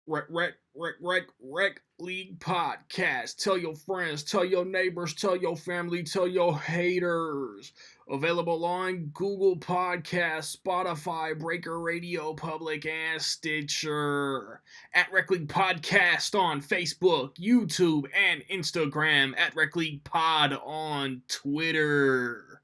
Rec League Podcast. Tell your friends, tell your neighbors, tell your family, tell your haters. Available on Google Podcasts, Spotify, Breaker Radio, Public, and Stitcher. At Rec League Podcast on Facebook, YouTube, and Instagram. At Rec League Pod on Twitter.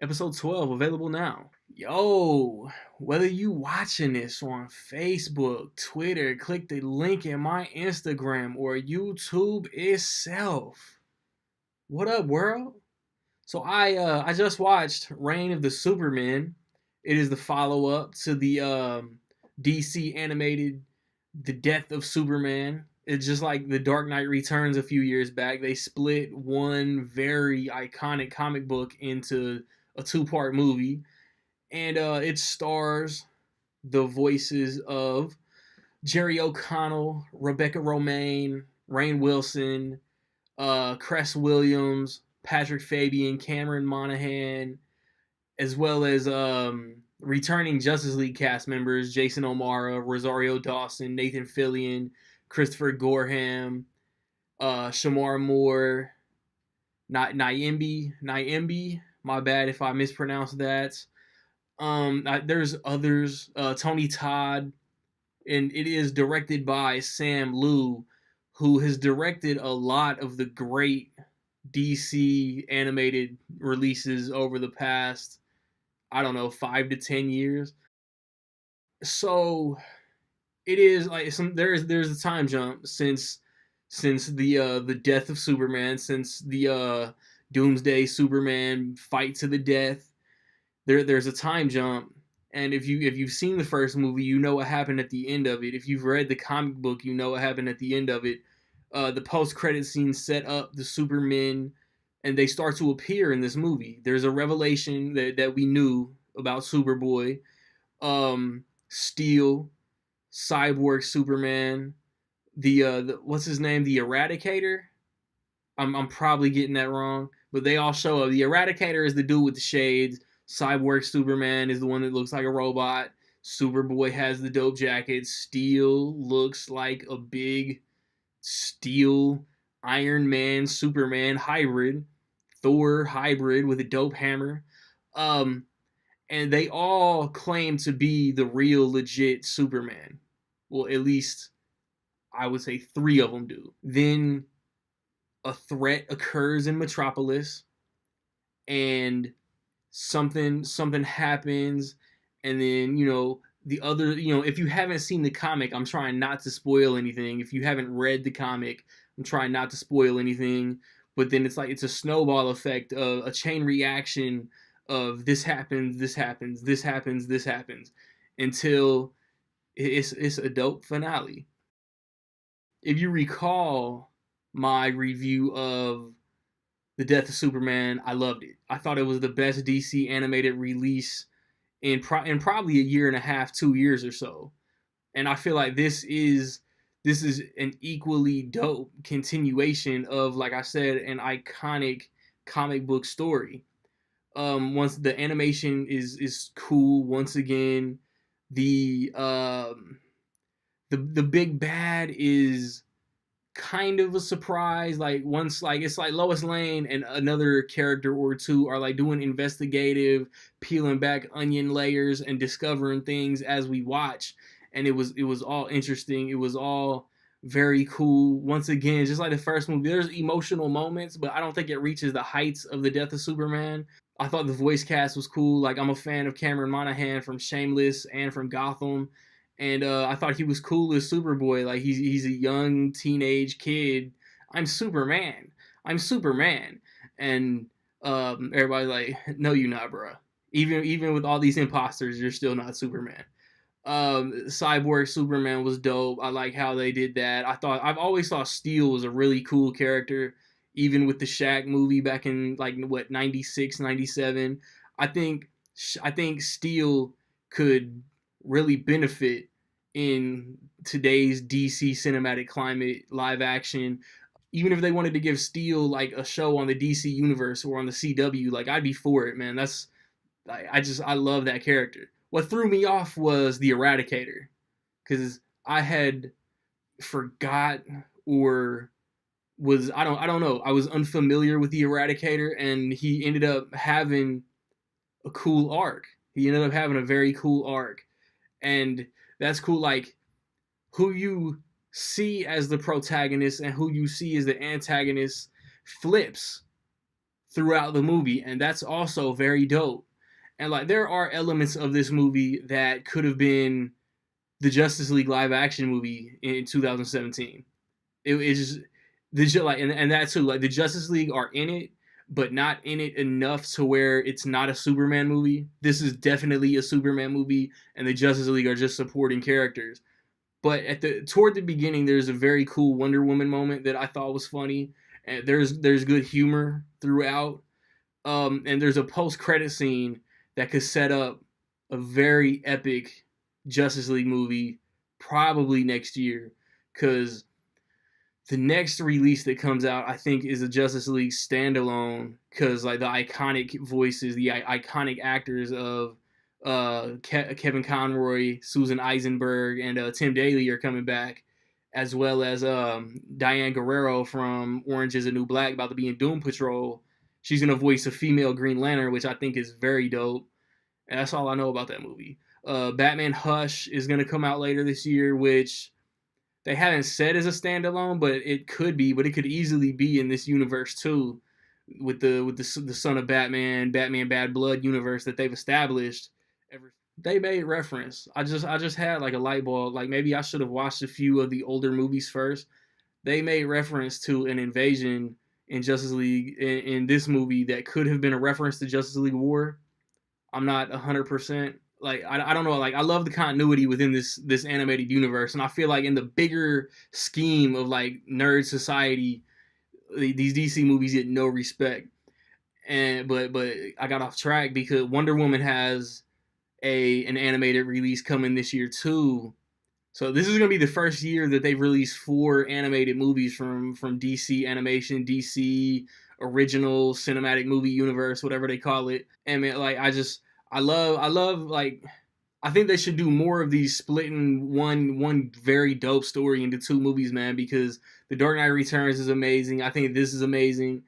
Episode 12 available now. Yo, whether you watching this on Facebook, Twitter, click the link in my Instagram or YouTube itself. What up, world? So I just watched Reign of the Supermen. It is the follow-up to the DC animated The Death of Superman. It's just like The Dark Knight Returns a few years back. They split one very iconic comic book into a two-part movie. And it stars the voices of Jerry O'Connell, Rebecca Romaine, Rainn Wilson, Cress Williams, Patrick Fabian, Cameron Monaghan, as well as returning Justice League cast members Jason O'Mara, Rosario Dawson, Nathan Fillion, Christopher Gorham, Shamar Moore, Nyembi. My bad if I mispronounced that. There's others, Tony Todd, and it is directed by Sam Liu, who has directed a lot of the great DC animated releases over the past, 5 to 10 years. So it is like there's a time jump since the death of Superman, since the Doomsday Superman fight to the death. There's a time jump, and if you've seen the first movie, you know what happened at the end of it. If you've read the comic book, you know what happened at the end of it. The post-credit scene set up the Supermen, and they start to appear in this movie. There's a revelation that we knew about Superboy, Steel, Cyborg Superman, the what's his name, the Eradicator. I'm probably getting that wrong, but they all show up. The Eradicator is the dude with the shades. Cyborg Superman is the one that looks like a robot. Superboy has the dope jacket. Steel looks like a big Steel Iron Man Superman hybrid. Thor hybrid with a dope hammer. And they all claim to be the real legit Superman. Well, at least I would say 3 of them do. Then a threat occurs in Metropolis, and something happens, and then the other, if you haven't seen the comic, I'm trying not to spoil anything. If you haven't read the comic, I'm trying not to spoil anything. But then it's a snowball effect of a chain reaction of this happens, until it's a dope finale. If you recall my review of The Death of Superman, I loved it. I thought it was the best DC animated release in probably a year and a half, 2 years or so. And I feel like this is an equally dope continuation of, like I said, an iconic comic book story. Once the animation is cool, once again, the big bad is kind of a surprise. It's like Lois Lane and another character or two are doing investigative, peeling back onion layers and discovering things as we watch, and it was all interesting. It was all very cool. Once again, just like the first movie, there's emotional moments, but I don't think it reaches the heights of The Death of Superman. I thought the voice cast was cool. I'm a fan of Cameron Monaghan from Shameless and from Gotham. And I thought he was cool as Superboy. He's a young teenage kid. I'm Superman. And everybody's like, no, you're not, bro. Even with all these imposters, you're still not Superman. Cyborg Superman was dope. I like how they did that. I've always thought Steel was a really cool character, even with the Shaq movie back in 96, 97. I think Steel could really benefit in today's DC cinematic climate, live action. Even if they wanted to give Steel a show on the DC universe or on the CW, I'd be for it, man. I love that character. What threw me off was the Eradicator, because I had forgot or was I don't know. I was unfamiliar with the Eradicator, and he ended up having a cool arc. He ended up having a very cool arc, and that's cool. Like who you see as the protagonist and who you see as the antagonist flips throughout the movie, and that's also very dope. And like there are elements of this movie that could have been the Justice League live action movie in 2017. It's just the like and that too. Like the Justice League are in it, but not in it enough to where it's not a Superman movie. This is definitely a Superman movie, and the Justice League are just supporting characters. But toward the beginning, there's a very cool Wonder Woman moment that I thought was funny, and there's good humor throughout. And there's a post credit scene that could set up a very epic Justice League movie, probably next year, because the next release that comes out, I think, is a Justice League standalone. Because like the iconic voices, the iconic actors of Kevin Conroy, Susan Eisenberg, and Tim Daly are coming back, as well as Diane Guerrero from Orange Is the New Black, about to be in Doom Patrol. She's gonna voice a female Green Lantern, which I think is very dope. And that's all I know about that movie. Batman Hush is gonna come out later this year, which they haven't said as a standalone, but it could be. But it could easily be in this universe too, with the Son of Batman, Batman Bad Blood universe that they've established. They made reference. I just had like a light bulb. Like maybe I should have watched a few of the older movies first. They made reference to an invasion in Justice League in this movie that could have been a reference to Justice League War. I'm not 100% like I don't know. Like I love the continuity within this animated universe, and I feel like in the bigger scheme of like nerd society, these DC movies get no respect. And but I got off track because Wonder Woman has an animated release coming this year too. So this is gonna be the first year that they've released 4 animated movies from DC Animation, DC Original Cinematic Movie Universe, whatever they call it. And man, like I love like I think they should do more of these splitting one very dope story into 2 movies, man. Because The Dark Knight Returns is amazing. I think this is amazing.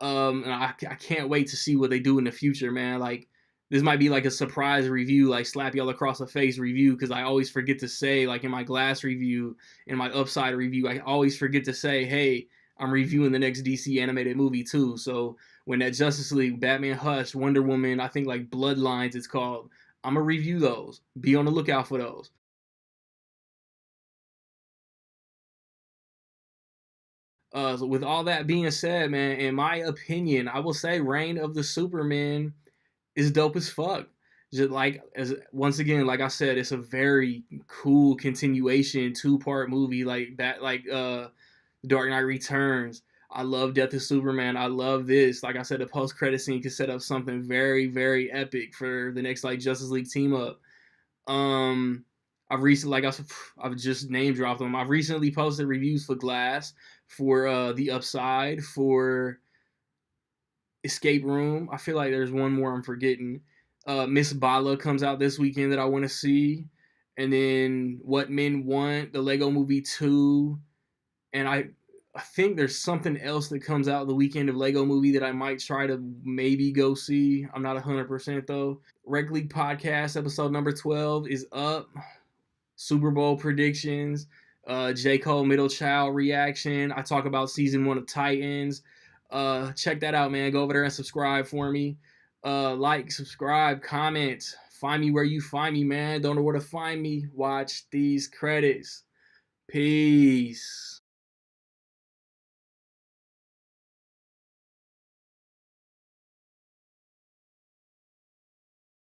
And I can't wait to see what they do in the future, man. Like this might be like a surprise review, like slap y'all across the face review, because I always forget to say, like in my Glass review, in my Upside review, I always forget to say, hey, I'm reviewing the next DC animated movie too. So when that Justice League, Batman Hush, Wonder Woman, I think like Bloodlines it's called, I'm gonna review those. Be on the lookout for those. So with all that being said, man, in my opinion, I will say Reign of the Supermen is dope as fuck. Just like as once again, like I said, it's a very cool continuation 2-part movie like that, like Dark Knight Returns. I love Death of Superman. I love this. Like I said, the post credit scene could set up something very, very epic for the next like Justice League team up. Um, I've recently, like I've just name dropped them. I've recently posted reviews for Glass, for the Upside, for Escape Room. I feel like there's one more I'm forgetting. Miss Bala comes out this weekend that I want to see, and then What Men Want, the Lego Movie 2, and I think there's something else that comes out the weekend of Lego Movie that I might try to maybe go see. I'm not 100% though. Rec League Podcast episode number 12 is up. Super Bowl predictions, J. Cole Middle Child reaction. I talk about season 1 of Titans. Check that out, man. Go over there and subscribe for me. Like, subscribe, comment. Find me where you find me, man. Don't know where to find me. Watch these credits. Peace.